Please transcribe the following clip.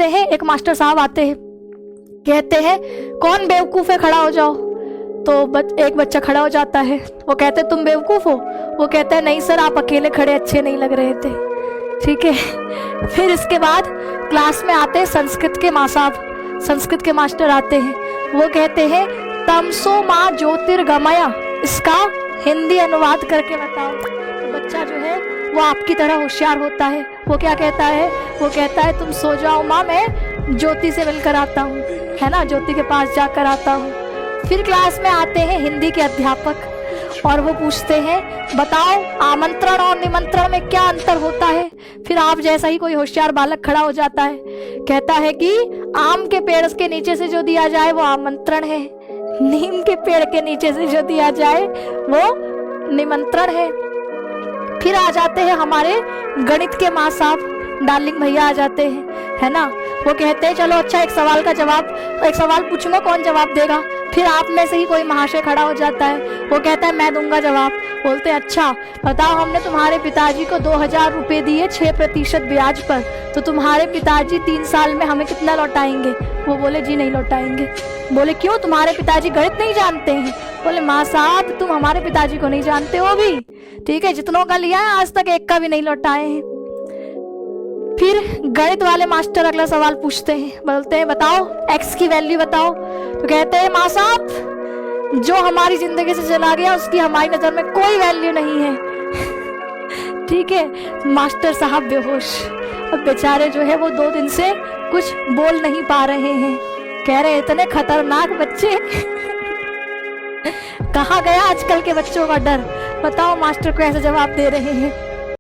हैं, एक मास्टर साहब आते हैं, कहते हैं कौन बेवकूफ़ है, खड़ा हो जाओ। तो एक बच्चा खड़ा हो जाता है। वो कहते तुम बेवकूफ़ हो? वो कहता है नहीं सर, आप अकेले खड़े अच्छे नहीं लग रहे थे। ठीक है। फिर इसके बाद क्लास में आते हैं संस्कृत के माँ साहब, संस्कृत के मास्टर आते हैं। वो कहते हैं तमसो माँ ज्योतिर्गमय, इसका हिंदी अनुवाद करके बताओ। तो बच्चा जो है वो आपकी तरह होशियार होता है। वो क्या कहता है? वो कहता है तुम सो जाओ माँ, मैं ज्योति से मिलकर आता हूँ, है ना, ज्योति के पास जाकर आता हूँ। फिर क्लास में आते हैं हिंदी के अध्यापक और वो पूछते हैं बताओ आमंत्रण और निमंत्रण में क्या अंतर होता है। फिर आप जैसा ही कोई होशियार बालक खड़ा हो जाता है, कहता है कि आम के पेड़ के नीचे से जो दिया जाए वो आमंत्रण है, नीम के पेड़ के नीचे से जो दिया जाए वो निमंत्रण है। फिर आ जाते हैं हमारे गणित के माँ साहब, डार्लिंग भैया आ जाते हैं, है ना। वो कहते हैं चलो अच्छा एक सवाल का जवाब, एक सवाल पूछूंगा, कौन जवाब देगा? फिर आप में से ही कोई महाशय खड़ा हो जाता है। वो कहता है मैं दूंगा जवाब। बोलते हैं अच्छा बताओ, हमने तुम्हारे पिताजी को 2000 रुपये दिए 6% ब्याज पर, तो तुम्हारे पिताजी 3 साल में हमें कितना लौटाएंगे? वो बोले जी नहीं लौटाएंगे। बोले क्यों, तुम्हारे पिताजी गणित नहीं जानते हैं? बोले माँ साहब तुम हमारे पिताजी को नहीं जानते हो भी, ठीक है, जितनों का लिया है आज तक एक का भी नहीं लौटाए हैं। फिर गणित वाले मास्टर अगला सवाल पूछते हैं, बोलते हैं बताओ x की वैल्यू बताओ। तो कहते हैं माँ साहब जो हमारी जिंदगी से चला गया उसकी हमारी नजर में कोई वैल्यू नहीं है। ठीक है, मास्टर साहब बेहोश। अब बेचारे जो है वो 2 दिन से कुछ बोल नहीं पा रहे हैं। कह रहे इतने खतरनाक बच्चे कहाँ गया आजकल के बच्चों का डर? बताओ मास्टर को ऐसा जवाब दे रहे हैं।